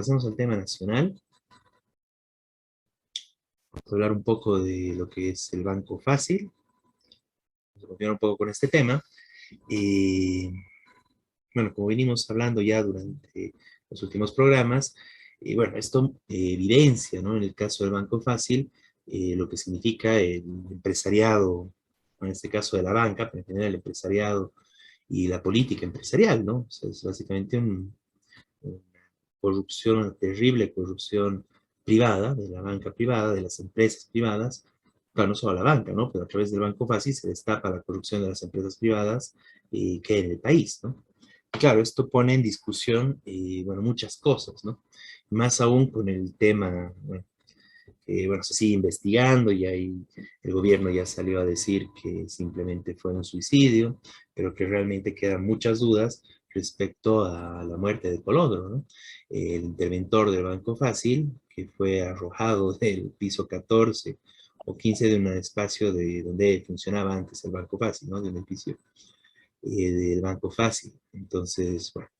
pasemos al tema nacional. Vamos a hablar un poco de lo que es el Banco Fácil. Vamos a continuar un poco con este tema. Eh, bueno, como venimos hablando ya durante los últimos programas, bueno, esto evidencia, ¿no? En el caso del Banco Fácil, lo que significa el empresariado, en este caso de la banca, pero en general el empresariado y la política empresarial, ¿no? O sea, es básicamente una corrupción, una terrible corrupción privada, de la banca privada, de las empresas privadas, claro, no solo la banca, ¿no? Pero a través del Banco Fácil se destapa la corrupción de las empresas privadas que hay en el país, ¿no? Claro, esto pone en discusión, bueno, muchas cosas, ¿no? Más aún con el tema, bueno, bueno, se sigue investigando y ahí el gobierno ya salió a decir que simplemente fue un suicidio, pero que realmente quedan muchas dudas respecto a la muerte de Colodro, ¿no? El interventor del Banco Fácil, que fue arrojado del piso 14 o 15 de un espacio de donde funcionaba antes el Banco Fácil, ¿no? De un edificio del Banco Fácil. Entonces, bueno,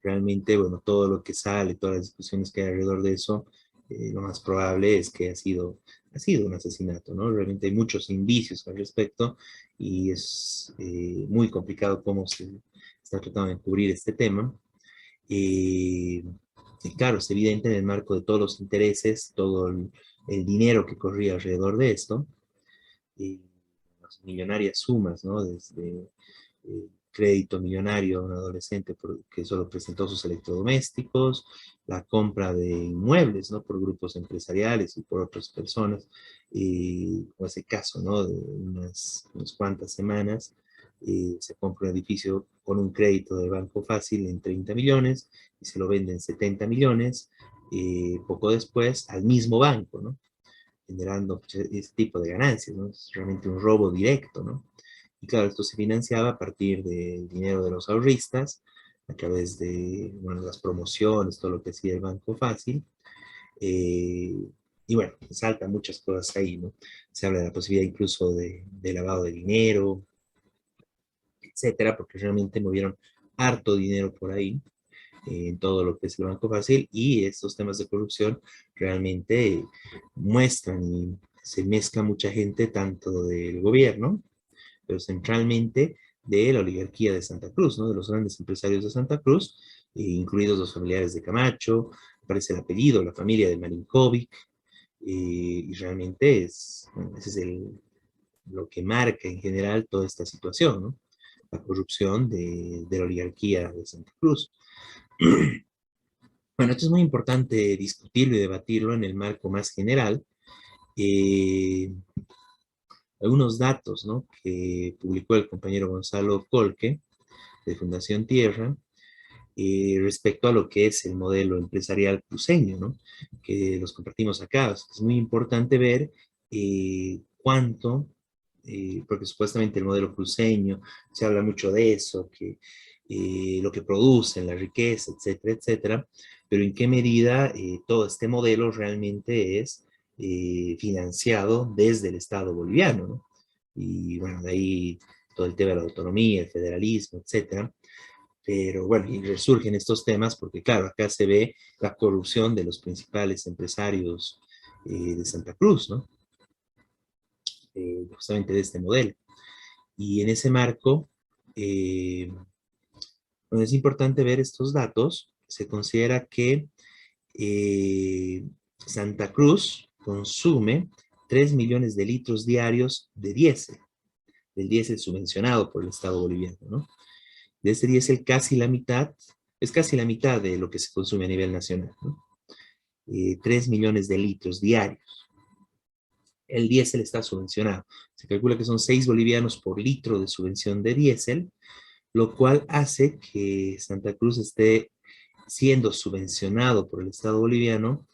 realmente, bueno, todo lo que sale, todas las discusiones que hay alrededor de eso, lo más probable es que ha sido un asesinato, ¿no? Realmente hay muchos indicios al respecto y es muy complicado cómo se está tratando de cubrir este tema. Eh, y claro, es evidente en el marco de todos los intereses, todo el dinero que corría alrededor de esto, las millonarias sumas, ¿no? Desde crédito millonario a un adolescente que solo presentó sus electrodomésticos, la compra de inmuebles, ¿no? Por grupos empresariales y por otras personas, o ese caso, ¿no? De unas cuantas semanas, se compra un edificio con un crédito de Banco Fácil en 30 millones y se lo venden en 70 millones, poco después al mismo banco, ¿no? Generando ese tipo de ganancias, ¿no? Es realmente un robo directo, ¿no? Y claro, esto se financiaba a partir del dinero de los ahorristas, a través de, bueno, las promociones, todo lo que hacía el Banco Fácil. eh, y bueno, saltan muchas cosas ahí, ¿no? Se habla de la posibilidad incluso de lavado de dinero, etcétera, porque realmente movieron harto dinero por ahí en todo lo que es el Banco Fácil, y estos temas de corrupción realmente muestran y se mezcla mucha gente tanto del gobierno, pero centralmente de la oligarquía de Santa Cruz, ¿no? De los grandes empresarios de Santa Cruz, incluidos los familiares de Camacho, aparece el apellido, la familia de Marinkovic, y realmente es, bueno, ese es lo que marca en general toda esta situación, ¿no? La corrupción de la oligarquía de Santa Cruz. Bueno, esto es muy importante discutirlo y debatirlo en el marco más general. Eh, Algunos datos, ¿no? Que publicó el compañero Gonzalo Colque de Fundación Tierra respecto a lo que es el modelo empresarial cruceño, ¿no? Que los compartimos acá. O sea, es muy importante ver cuánto, porque supuestamente el modelo cruceño, se habla mucho de eso, que lo que producen, la riqueza, etcétera, etcétera, pero en qué medida todo este modelo realmente es financiado desde el Estado boliviano, ¿no? Y bueno, de ahí todo el tema de la autonomía, el federalismo, etcétera. Pero bueno, y resurgen estos temas porque, claro, acá se ve la corrupción de los principales empresarios de Santa Cruz, ¿no? Justamente de este modelo. Y en ese marco, eh, bueno, es importante ver estos datos. Se considera que eh, Santa Cruz consume 3 millones de litros diarios de diésel, del diésel subvencionado por el Estado boliviano, ¿no? De ese diésel casi la mitad, es casi la mitad de lo que se consume a nivel nacional, ¿no? 3 millones de litros diarios. El diésel está subvencionado. Se calcula que son 6 bolivianos por litro de subvención de diésel, lo cual hace que Santa Cruz esté siendo subvencionado por el Estado boliviano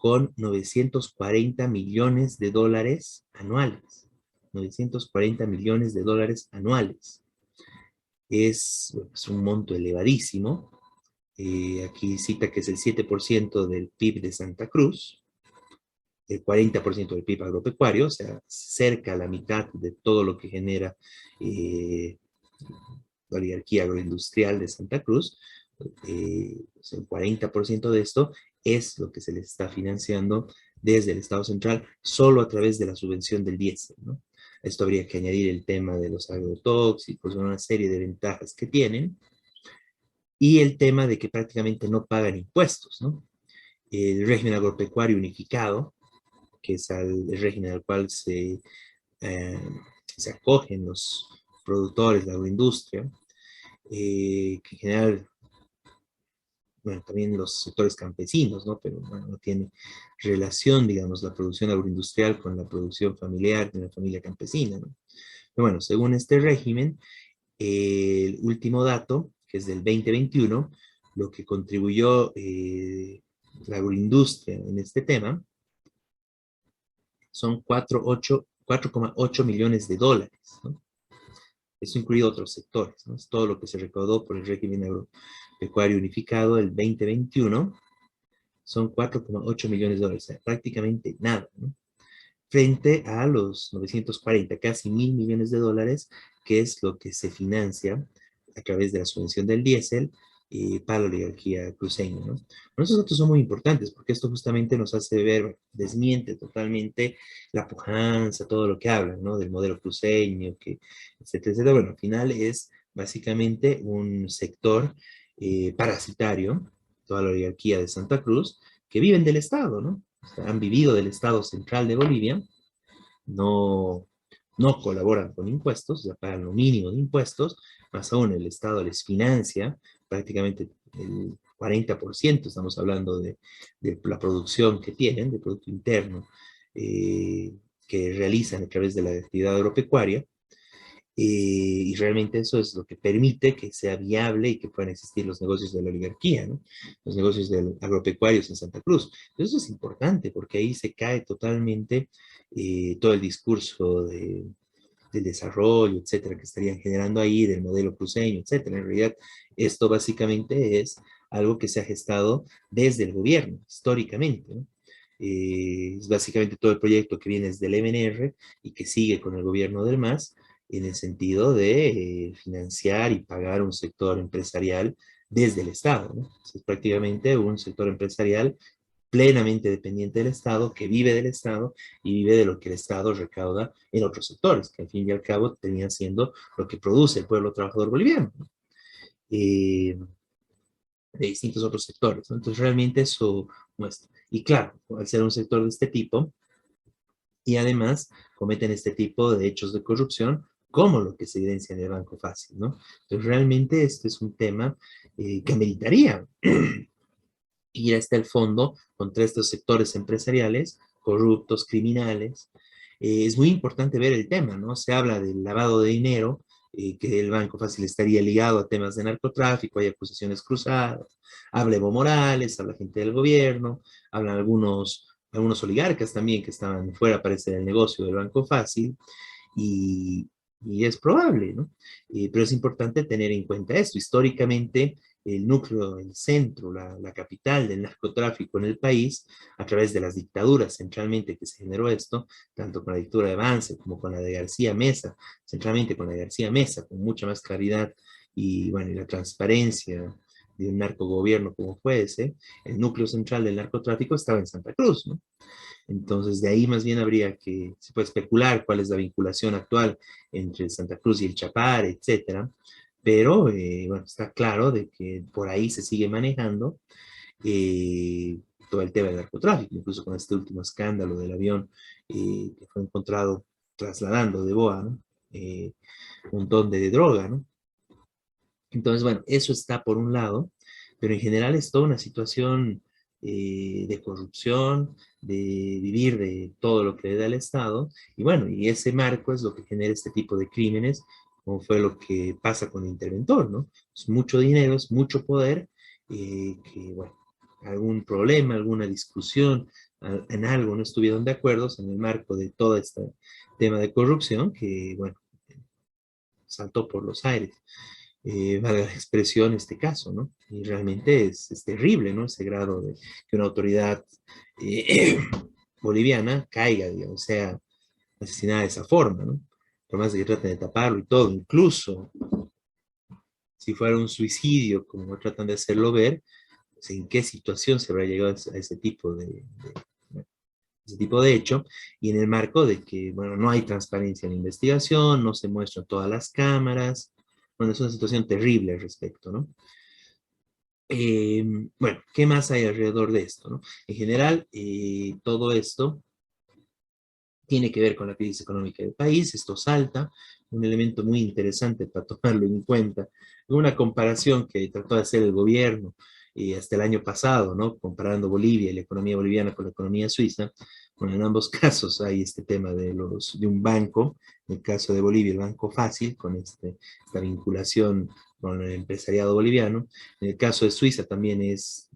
con 940 millones de dólares anuales. 940 millones de dólares anuales. Es un monto elevadísimo. Aquí cita que es el 7% del PIB de Santa Cruz, el 40% del PIB agropecuario, o sea, cerca a la mitad de todo lo que genera la oligarquía agroindustrial de Santa Cruz, el 40% de esto es lo que se les está financiando desde el Estado central, solo a través de la subvención del diésel, ¿no? Esto habría que añadir el tema de los agrotóxicos, una serie de ventajas que tienen, y el tema de que prácticamente no pagan impuestos, ¿no? El régimen agropecuario unificado, que es el régimen al cual eh, se acogen los productores, la agroindustria, que en general, bueno, también los sectores campesinos, ¿no? Pero bueno, no tiene relación, digamos, la producción agroindustrial con la producción familiar de una familia campesina, ¿no? Pero bueno, según este régimen, el último dato, que es del 2021, lo que contribuyó la agroindustria en este tema son 4,8 millones de dólares, ¿no? Eso incluye otros sectores, ¿no? Es todo lo que se recaudó por el régimen agropecuario unificado del 2021, son 4,8 millones de dólares, o sea, prácticamente nada, ¿no? Frente a los 940, casi 1.000 millones de dólares, que es lo que se financia a través de la subvención del diésel para la oligarquía cruceña, ¿no? Bueno, esos datos son muy importantes porque esto justamente nos hace ver, desmiente totalmente la pujanza, todo lo que hablan, ¿no? Del modelo cruceño, que, etcétera, etcétera. Bueno, al final es básicamente un sector parasitario, toda la oligarquía de Santa Cruz, que viven del Estado, ¿no? O sea, han vivido del Estado central de Bolivia, no, no colaboran con impuestos, ya pagan lo mínimo de impuestos, más aún el Estado les financia prácticamente el 40%, estamos hablando de la producción que tienen, de Producto Interno, que realizan a través de la actividad agropecuaria, y realmente eso es lo que permite que sea viable y que puedan existir los negocios de la oligarquía, ¿no? Los negocios del agropecuarios en Santa Cruz. Eso es importante porque ahí se cae totalmente todo el discurso del desarrollo, etcétera, que estarían generando ahí, del modelo cruceño, etcétera. En realidad, esto básicamente es algo que se ha gestado desde el gobierno, históricamente, ¿no? Es básicamente todo el proyecto que viene desde el MNR y que sigue con el gobierno del MAS en el sentido de financiar y pagar un sector empresarial desde el Estado, ¿no? Es prácticamente un sector empresarial plenamente dependiente del Estado, que vive del Estado y vive de lo que el Estado recauda en otros sectores, que al fin y al cabo termina siendo lo que produce el pueblo trabajador boliviano, ¿no? De distintos otros sectores, ¿no? Entonces realmente eso muestra. Y claro, al ser un sector de este tipo, y además cometen este tipo de hechos de corrupción, como lo que se evidencia en el Banco Fácil, ¿no? Entonces realmente este es un tema que ameritaría ir hasta el fondo contra estos sectores empresariales corruptos, criminales. Es muy importante ver el tema, ¿no? Se habla del lavado de dinero, que el Banco Fácil estaría ligado a temas de narcotráfico, hay acusaciones cruzadas, habla Evo Morales, habla gente del gobierno, hablan algunos oligarcas también que estaban fuera, parece, del negocio del Banco Fácil, y, y es probable, ¿no? Pero es importante tener en cuenta esto. Históricamente, el núcleo, el centro, la capital del narcotráfico en el país, a través de las dictaduras centralmente que se generó esto, tanto con la dictadura de Banzer como con la de García Meza, centralmente con la de García Meza, con mucha más claridad y, bueno, y la transparencia de un narcogobierno como fue ese, el núcleo central del narcotráfico estaba en Santa Cruz, ¿no? Entonces, de ahí más bien habría que, se puede especular cuál es la vinculación actual entre Santa Cruz y el Chapar, etcétera, pero bueno, está claro de que por ahí se sigue manejando eh, todo el tema del narcotráfico, incluso con este último escándalo del avión que fue encontrado trasladando de Boa, ¿no? Un montón de droga, ¿no? Entonces, bueno, eso está por un lado, pero en general es toda una situación de corrupción, de vivir de todo lo que le da el Estado, y bueno, y ese marco es lo que genera este tipo de crímenes, como fue lo que pasa con el interventor, ¿no? Es mucho dinero, es mucho poder, que bueno, algún problema, alguna discusión, en algo no estuvieron de acuerdo en el marco de todo este tema de corrupción, que bueno, saltó por los aires, valga la expresión, este caso, ¿no? Y realmente es terrible, ¿no? Ese grado de que una autoridad boliviana caiga, digamos, sea asesinada de esa forma, ¿no? Por más de que traten de taparlo y todo, incluso si fuera un suicidio, como tratan de hacerlo ver, pues, en qué situación se habrá llegado a ese tipo de hecho, y en el marco de que, bueno, no hay transparencia en la investigación, no se muestran todas las cámaras, bueno, es una situación terrible al respecto, ¿no? Eh, bueno, ¿qué más hay alrededor de esto, no? En general, todo esto tiene que ver con la crisis económica del país, esto salta, un elemento muy interesante para tomarlo en cuenta, una comparación que trató de hacer el gobierno hasta el año pasado, ¿no? Comparando Bolivia y la economía boliviana con la economía suiza. Bueno, en ambos casos hay este tema de un banco, en el caso de Bolivia, el Banco Fácil, con esta vinculación con el empresariado boliviano. En el caso de Suiza también es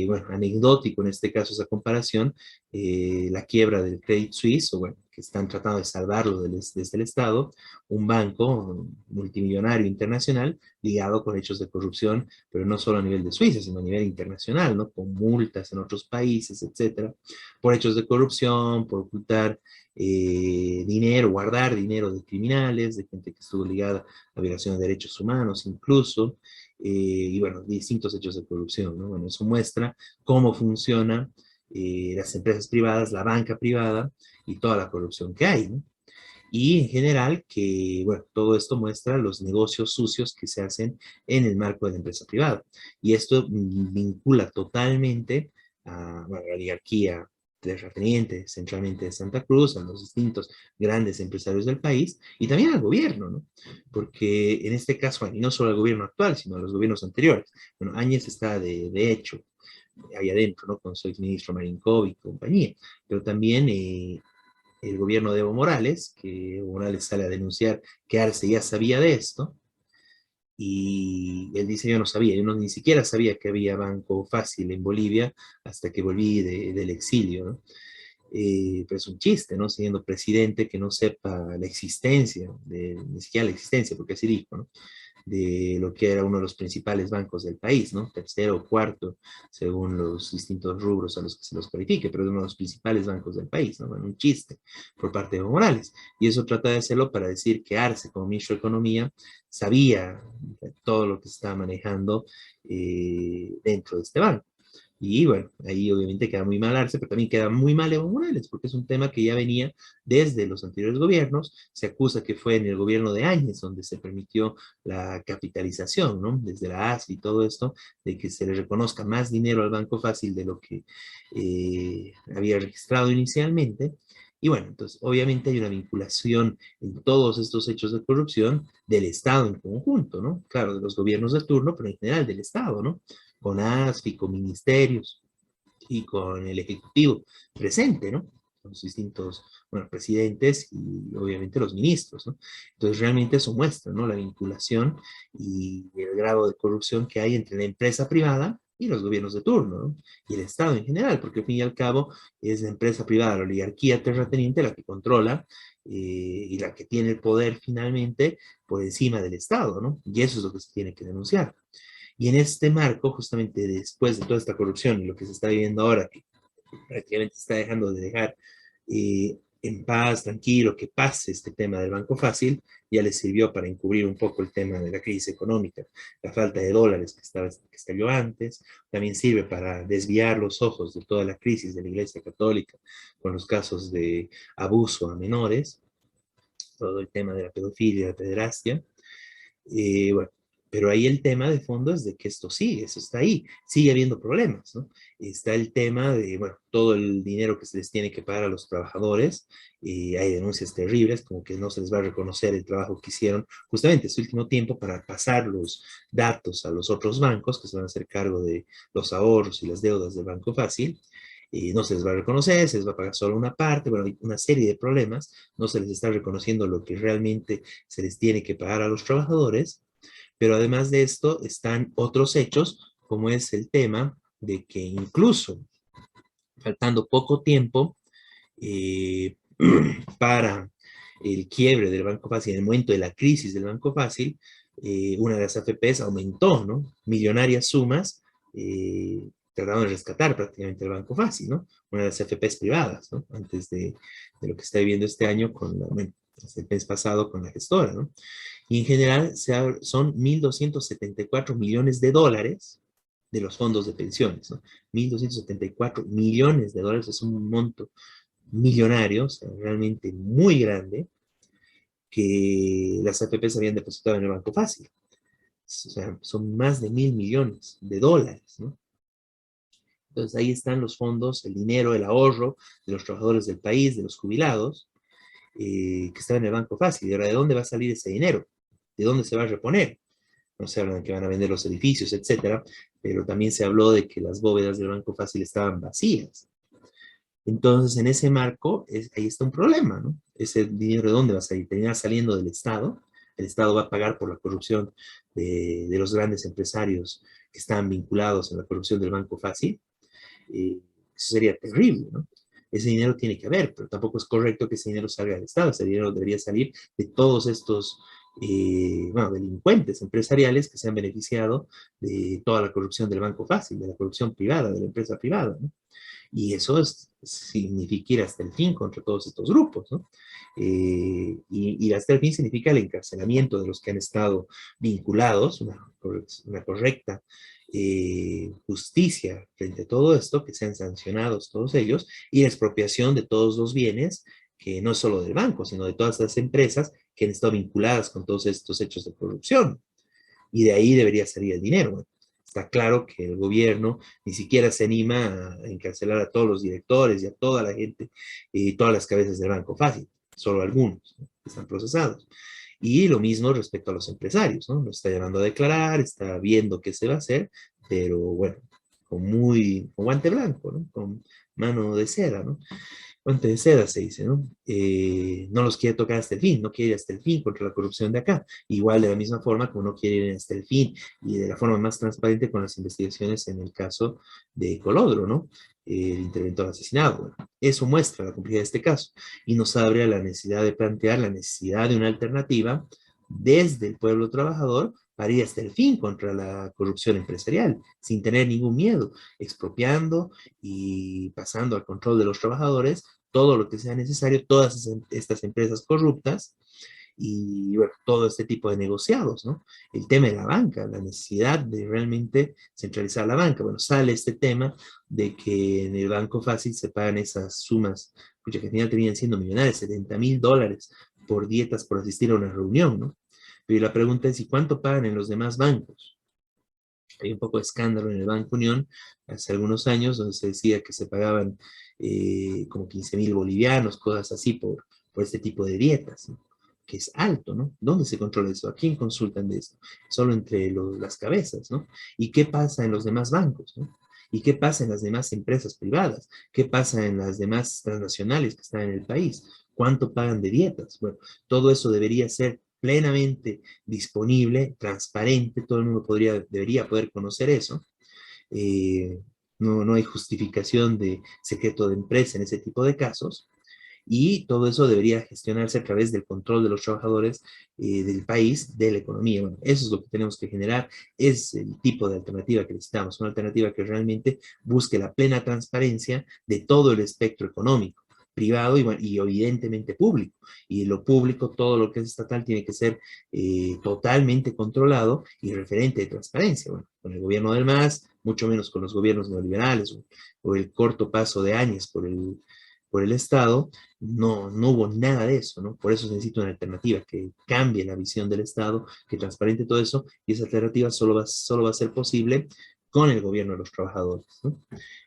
bueno, anecdótico en este caso esa comparación, la quiebra del Credit Suisse, o bueno, que están tratando de salvarlo desde el Estado, un banco multimillonario internacional ligado con hechos de corrupción, pero no solo a nivel de Suiza, sino a nivel internacional, ¿no? Con multas en otros países, etcétera, por hechos de corrupción, por ocultar dinero, guardar dinero de criminales, de gente que estuvo ligada a violación de derechos humanos incluso, y bueno, distintos hechos de corrupción, ¿no? Bueno, eso muestra cómo funciona las empresas privadas, la banca privada y toda la corrupción que hay, ¿no? Y en general que, bueno, todo esto muestra los negocios sucios que se hacen en el marco de la empresa privada. Y esto vincula totalmente a, bueno, la oligarquía terrateniente, centralmente de Santa Cruz, a los distintos grandes empresarios del país y también al gobierno, ¿no? Porque en este caso, y no solo al gobierno actual, sino a los gobiernos anteriores. Bueno, Áñez está de hecho ahí adentro, ¿no? Con su exministro Marinkov y compañía, pero también el gobierno de Evo Morales, que Evo Morales sale a denunciar que Arce ya sabía de esto, y él dice, yo no sabía, yo no, ni siquiera sabía que había Banco Fácil en Bolivia hasta que volví del exilio, ¿no? Pero es un chiste, ¿no? Siendo presidente que no sepa la existencia, ni siquiera la existencia, porque así dijo, ¿no? De lo que era uno de los principales bancos del país, ¿no? Tercero o cuarto, según los distintos rubros a los que se los califique, pero es uno de los principales bancos del país, ¿no? Bueno, un chiste por parte de Evo Morales. Y eso trata de hacerlo para decir que Arce, como ministro de Economía, sabía todo lo que se estaba manejando dentro de este banco. Y bueno, ahí obviamente queda muy mal Arce, pero también queda muy mal Evo Morales, porque es un tema que ya venía desde los anteriores gobiernos. Se acusa que fue en el gobierno de Áñez donde se permitió la capitalización, ¿no? Desde la ASFI y todo esto, de que se le reconozca más dinero al Banco Fácil de lo que había registrado inicialmente. Y bueno, entonces obviamente hay una vinculación en todos estos hechos de corrupción del Estado en conjunto, ¿no? Claro, de los gobiernos de turno, pero en general del Estado, ¿no? Con ASFI, con ministerios y con el Ejecutivo presente, ¿no? Con los distintos, bueno, presidentes y obviamente los ministros, ¿no? Entonces realmente eso muestra, ¿no? La vinculación y el grado de corrupción que hay entre la empresa privada y los gobiernos de turno, ¿no? Y el Estado en general, porque al fin y al cabo es la empresa privada, la oligarquía terrateniente la que controla y la que tiene el poder finalmente por encima del Estado, ¿no? Y eso es lo que se tiene que denunciar. Y en este marco, justamente después de toda esta corrupción y lo que se está viviendo ahora, que prácticamente está dejando de dejar en paz, tranquilo, que pase este tema del Banco Fácil, ya le sirvió para encubrir un poco el tema de la crisis económica, la falta de dólares que estalló antes, también sirve para desviar los ojos de toda la crisis de la Iglesia Católica con los casos de abuso a menores, todo el tema de la pedofilia y la pederastia. Bueno, pero ahí el tema de fondo es de que esto sigue, eso está ahí, sigue habiendo problemas, ¿no? Está el tema de, bueno, todo el dinero que se les tiene que pagar a los trabajadores, y hay denuncias terribles, como que no se les va a reconocer el trabajo que hicieron justamente este último tiempo para pasar los datos a los otros bancos que se van a hacer cargo de los ahorros y las deudas del Banco Fácil, y no se les va a reconocer, se les va a pagar solo una parte, bueno, hay una serie de problemas, no se les está reconociendo lo que realmente se les tiene que pagar a los trabajadores, pero además de esto están otros hechos, como es el tema de que incluso faltando poco tiempo eh, para el quiebre del Banco Fácil, en el momento de la crisis del Banco Fácil, una de las AFPs aumentó, ¿no? Millonarias sumas, trataron de rescatar prácticamente el Banco Fácil, ¿no? Una de las AFPs privadas, ¿no? Antes de lo que está viviendo este año con la, bueno, hasta el mes pasado con la gestora, ¿no? Y en general son 1.274 millones de dólares de los fondos de pensiones, ¿no? 1.274 millones de dólares es un monto millonario, o sea, realmente muy grande, que las AFPs habían depositado en el Banco Fácil. O sea, son más de 1.000 millones de dólares, ¿no? Entonces ahí están los fondos, el dinero, el ahorro de los trabajadores del país, de los jubilados, que estaba en el Banco Fácil. Y ahora, ¿de dónde va a salir ese dinero? ¿De dónde se va a reponer? No se habla de que van a vender los edificios, etcétera, pero también se habló de que las bóvedas del Banco Fácil estaban vacías. Entonces, en ese marco, ahí está un problema, ¿no? Ese dinero, ¿de dónde va a salir? Terminar saliendo del Estado. El Estado va a pagar por la corrupción de los grandes empresarios que están vinculados en la corrupción del Banco Fácil. Eso sería terrible, ¿no? Ese dinero tiene que haber, pero tampoco es correcto que ese dinero salga del Estado. Ese dinero debería salir de todos estos, bueno, delincuentes empresariales que se han beneficiado de toda la corrupción del Banco Fácil, de la corrupción privada, de la empresa privada, ¿no? Y eso significa ir hasta el fin contra todos estos grupos, ¿no? Y hasta el fin significa el encarcelamiento de los que han estado vinculados, una correcta justicia frente a todo esto, que sean sancionados todos ellos, y la expropiación de todos los bienes, que no es solo del banco, sino de todas las empresas que han estado vinculadas con todos estos hechos de corrupción. Y de ahí debería salir el dinero. Bueno, está claro que el gobierno ni siquiera se anima a encarcelar a todos los directores y a toda la gente y todas las cabezas del Banco Fácil, solo algunos, ¿no?, que están procesados. Y lo mismo respecto a los empresarios, ¿no? Nos está llamando a declarar, está viendo qué se va a hacer, pero bueno, con guante blanco, ¿no? Con mano de seda, ¿no? Guante de seda se dice, ¿no? No los quiere tocar hasta el fin, no quiere ir hasta el fin contra la corrupción de acá. Igual de la misma forma como no quiere ir hasta el fin y de la forma más transparente con las investigaciones en el caso de Colodro, ¿no? El interventor asesinado. Bueno, eso muestra la complejidad de este caso y nos abre a la necesidad de plantear la necesidad de una alternativa desde el pueblo trabajador para ir hasta el fin contra la corrupción empresarial, sin tener ningún miedo, expropiando y pasando al control de los trabajadores todo lo que sea necesario, todas estas empresas corruptas y bueno, todo este tipo de negociados, ¿no? El tema de la banca, la necesidad de realmente centralizar la banca. Bueno, sale este tema de que en el Banco Fácil se pagan esas sumas, que al final terminan siendo millonarias, $70,000 por dietas por asistir a una reunión, ¿no? Pero la pregunta es, ¿y cuánto pagan en los demás bancos? Hay un poco de escándalo en el Banco Unión hace algunos años, donde se decía que se pagaban como 15,000 bolivianos, cosas así, por este tipo de dietas, ¿no?, que es alto, ¿no? ¿Dónde se controla eso? ¿A quién consultan de esto? Solo entre las cabezas, ¿no? ¿Y qué pasa en los demás bancos, ¿no? ¿Y qué pasa en las demás empresas privadas? ¿Qué pasa en las demás transnacionales que están en el país? ¿Cuánto pagan de dietas? Bueno, todo eso debería ser plenamente disponible, transparente, todo el mundo debería poder conocer eso. Eh, no hay justificación de secreto de empresa en ese tipo de casos. Y todo eso debería gestionarse a través del control de los trabajadores del país, de la economía. Bueno, eso es lo que tenemos que generar, es el tipo de alternativa que necesitamos, una alternativa que realmente busque la plena transparencia de todo el espectro económico, privado y, bueno, y evidentemente público. Y lo público, todo lo que es estatal, tiene que ser totalmente controlado y referente de transparencia. Bueno, con el gobierno del MAS, mucho menos con los gobiernos neoliberales o el corto paso de años por el Estado, no hubo nada de eso, ¿no? Por eso se necesita una alternativa que cambie la visión del Estado, que transparente todo eso, y esa alternativa solo va a ser posible con el gobierno de los trabajadores, ¿no?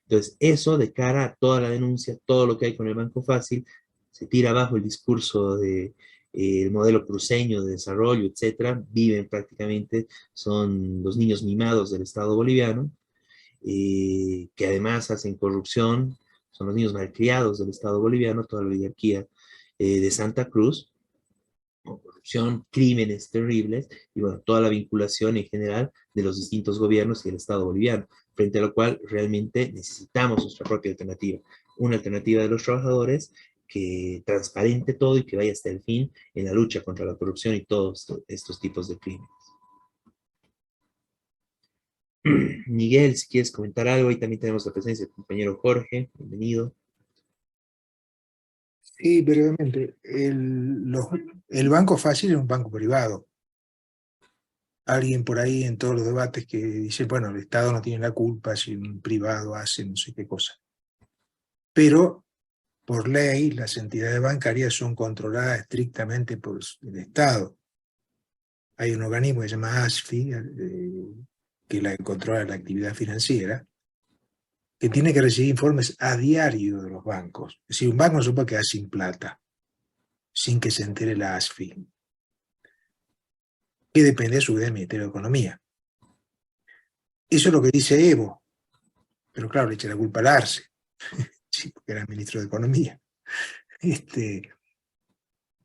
Entonces, eso de cara a toda la denuncia, todo lo que hay con el Banco Fácil, se tira abajo el discurso de el modelo cruceño de desarrollo, etcétera, viven prácticamente, son los niños mimados del Estado boliviano, que además hacen corrupción, son los niños malcriados del Estado boliviano, toda la oligarquía de Santa Cruz, con corrupción, crímenes terribles, y bueno, toda la vinculación en general de los distintos gobiernos y el Estado boliviano, frente a lo cual realmente necesitamos nuestra propia alternativa, una alternativa de los trabajadores que transparente todo y que vaya hasta el fin en la lucha contra la corrupción y todos estos tipos de crímenes. Miguel, si quieres comentar algo, y también tenemos la presencia del compañero Jorge, bienvenido. Y brevemente, el banco fácil es un banco privado. Alguien por ahí en todos los debates que dice, bueno, el Estado no tiene la culpa si un privado hace no sé qué cosa. Pero por ley las entidades bancarias son controladas estrictamente por el Estado. Hay un organismo que se llama ASFI, que controla la actividad financiera, que tiene que recibir informes a diario de los bancos. Es decir, un banco no se puede quedar sin plata, sin que se entere la ASFI, que depende a su vez del Ministerio de Economía. Eso es lo que dice Evo, pero claro, le echa la culpa al Arce, sí, porque era ministro de Economía.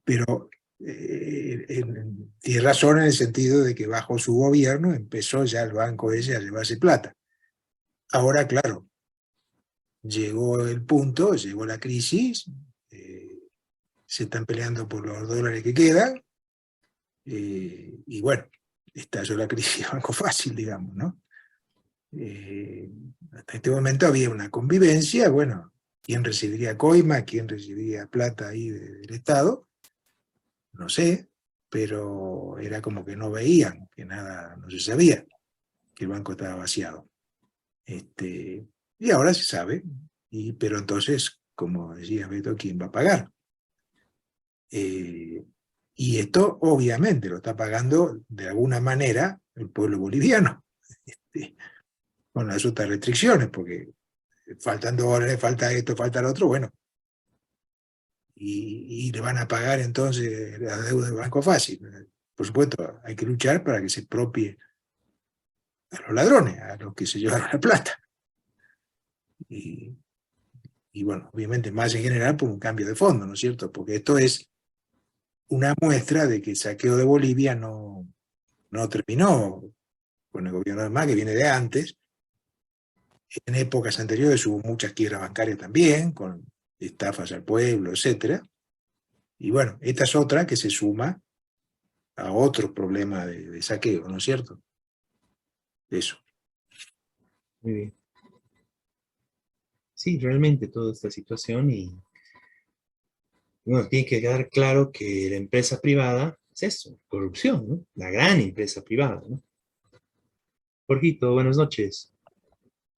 Pero tiene razón en el sentido de que bajo su gobierno empezó ya el banco ese a llevarse plata. Ahora, claro, llegó el punto, llegó la crisis, se están peleando por los dólares que quedan, y bueno, estalló la crisis de Banco Fácil, digamos, ¿no? Hasta este momento había una convivencia, bueno, quién recibiría coima, quién recibiría plata ahí del Estado, no sé, pero era como que no veían, que nada, no se sabía, que el banco estaba vaciado. Y ahora se sabe, pero entonces, como decía Beto, ¿quién va a pagar? Y esto obviamente lo está pagando de alguna manera el pueblo boliviano, con las otras restricciones, porque faltan dólares, falta esto, falta lo otro, bueno, y le van a pagar entonces la deuda del Banco Fácil. Por supuesto, hay que luchar para que se expropie a los ladrones, a los que se llevaron la plata. Y, y bueno, obviamente más en general por un cambio de fondo, ¿no es cierto? Porque esto es una muestra de que el saqueo de Bolivia no terminó con el gobierno de Macri, que viene de antes. En épocas anteriores hubo muchas quiebras bancarias también, con estafas al pueblo, etcétera. Y bueno, esta es otra que se suma a otro problema de saqueo, ¿no es cierto? Eso. Muy bien. Sí, realmente toda esta situación y bueno, tiene que quedar claro que la empresa privada es eso, corrupción, ¿no? La gran empresa privada, ¿no? Jorgito, buenas noches.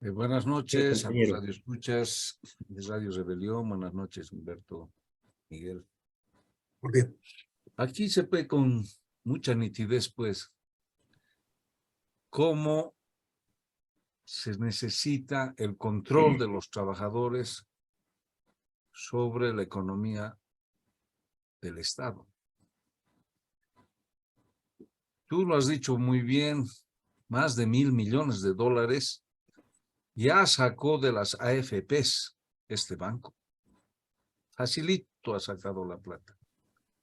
Buenas Hola, noches a los compañero. radioescuchas de Radio Rebelión. Buenas noches, Humberto, Miguel. ¿Por qué? Aquí se ve con mucha nitidez, pues, cómo se necesita el control de los trabajadores sobre la economía del Estado. Tú lo has dicho muy bien, más de $1.000 millones ya sacó de las AFPs este banco. Facilito ha sacado la plata,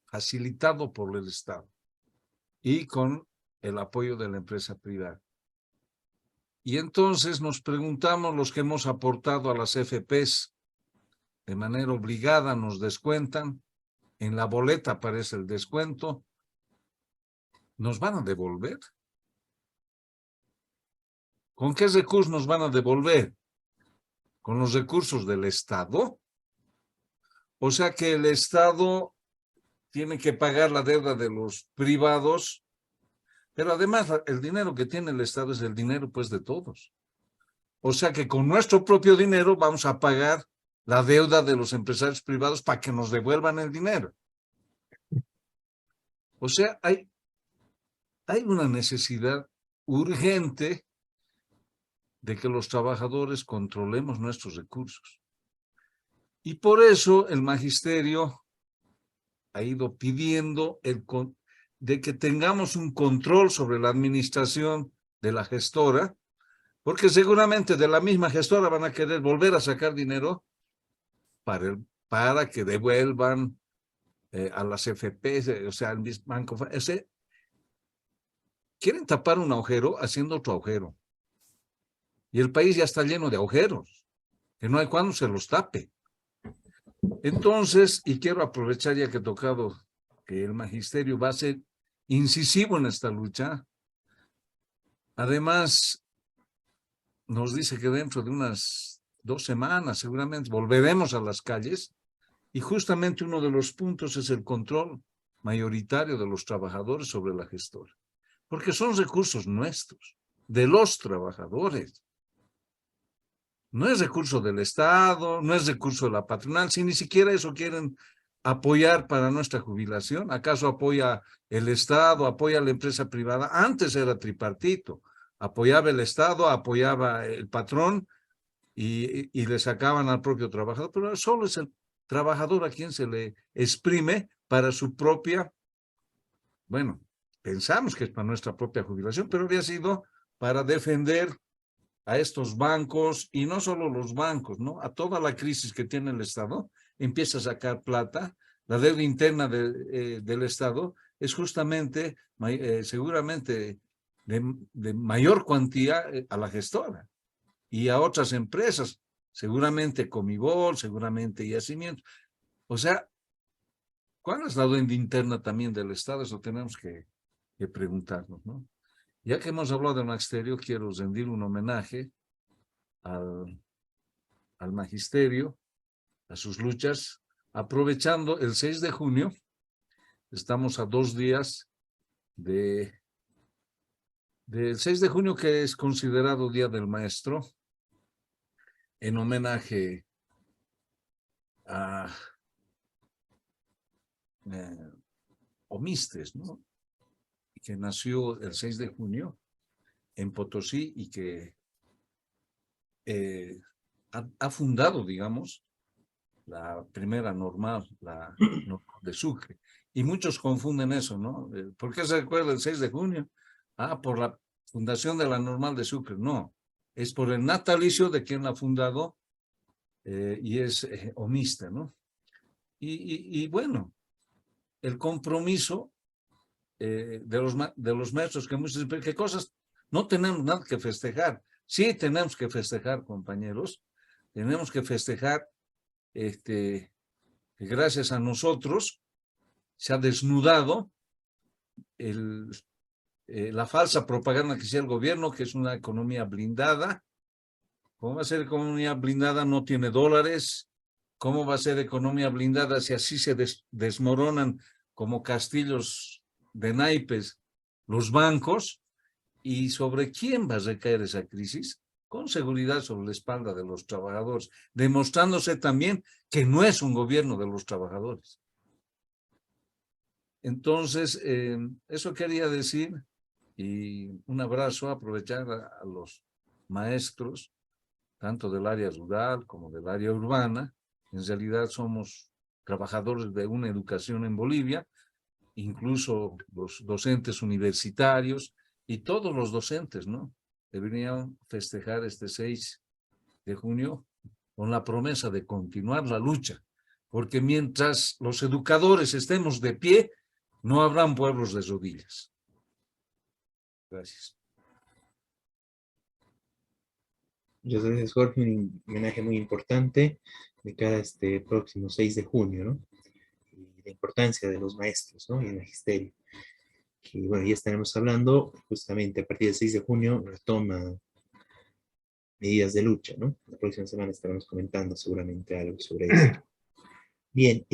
facilitado por el Estado y con el apoyo de la empresa privada. Y entonces nos preguntamos, los que hemos aportado a las FPs de manera obligada, nos descuentan, en la boleta aparece el descuento, ¿nos van a devolver? ¿Con qué recursos nos van a devolver? ¿Con los recursos del Estado? O sea que el Estado tiene que pagar la deuda de los privados, pero además el dinero que tiene el Estado es el dinero pues de todos. O sea que con nuestro propio dinero vamos a pagar la deuda de los empresarios privados para que nos devuelvan el dinero. O sea, hay una necesidad urgente de que los trabajadores controlemos nuestros recursos. Y por eso el magisterio ha ido pidiendo de que tengamos un control sobre la administración de la gestora, porque seguramente de la misma gestora van a querer volver a sacar dinero para que devuelvan a las FPs, o sea, al banco. O sea, quieren tapar un agujero haciendo otro agujero. Y el país ya está lleno de agujeros, que no hay cuándo se los tape. Entonces, y quiero aprovechar ya que he tocado que el magisterio va a ser incisivo en esta lucha. Además, nos dice que dentro de unas 2 semanas seguramente volveremos a las calles Y justamente uno de los puntos es el control mayoritario de los trabajadores sobre la gestora, porque son recursos nuestros, de los trabajadores. No es recurso del Estado, no es recurso de la patronal, si ni siquiera eso quieren apoyar para nuestra jubilación. ¿Acaso apoya el Estado, apoya la empresa privada? Antes era tripartito, apoyaba el Estado, apoyaba el patrón y le sacaban al propio trabajador, pero solo es el trabajador a quien se le exprime para su propia, bueno, pensamos que es para nuestra propia jubilación, pero había sido para defender a estos bancos, y no solo los bancos, ¿no? A toda la crisis que tiene el Estado, empieza a sacar plata. La deuda interna del Estado es justamente, seguramente, de mayor cuantía a la gestora y a otras empresas, seguramente Comibol, seguramente Yacimiento. O sea, ¿cuál es la deuda interna también del Estado? Eso tenemos que preguntarnos, ¿no? Ya que hemos hablado del magisterio, quiero rendir un homenaje al magisterio, a sus luchas, aprovechando el 6 de junio, estamos a 2 días del 6 de junio, que es considerado Día del Maestro, en homenaje a Omistes, ¿no? Que nació el 6 de junio en Potosí y que ha fundado, digamos, la primera normal, la normal de Sucre. Y muchos confunden eso, ¿no? ¿Por qué se recuerda el 6 de junio? Ah, por la fundación de la normal de Sucre. No, es por el natalicio de quien la ha fundado y es Omiste, ¿no? Y bueno, el compromiso de los maestros, que muchos dicen, ¿qué cosas? No tenemos nada que festejar. Sí tenemos que festejar, compañeros. Tenemos que festejar que gracias a nosotros se ha desnudado la falsa propaganda que hacía el gobierno, que es una economía blindada. ¿Cómo va a ser economía blindada? No tiene dólares. ¿Cómo va a ser economía blindada si así se desmoronan como castillos de naipes los bancos? ¿Y sobre quién va a recaer esa crisis? Con seguridad sobre la espalda de los trabajadores, demostrándose también que no es un gobierno de los trabajadores. Entonces, eso quería decir, y un abrazo, aprovechar a los maestros, tanto del área rural como del área urbana. En realidad somos trabajadores de una educación en Bolivia, incluso los docentes universitarios y todos los docentes, ¿no? Deberían festejar este 6 de junio con la promesa de continuar la lucha, porque mientras los educadores estemos de pie, no habrán pueblos de rodillas. Gracias. Muchas gracias, Jorge. Un homenaje muy importante de cada este próximo 6 de junio, ¿no? Y la importancia de los maestros, ¿no? Y el magisterio. Que, bueno, ya estaremos hablando justamente a partir del 6 de junio, retoma medidas de lucha, ¿no? La próxima semana estaremos comentando seguramente algo sobre eso. Bien.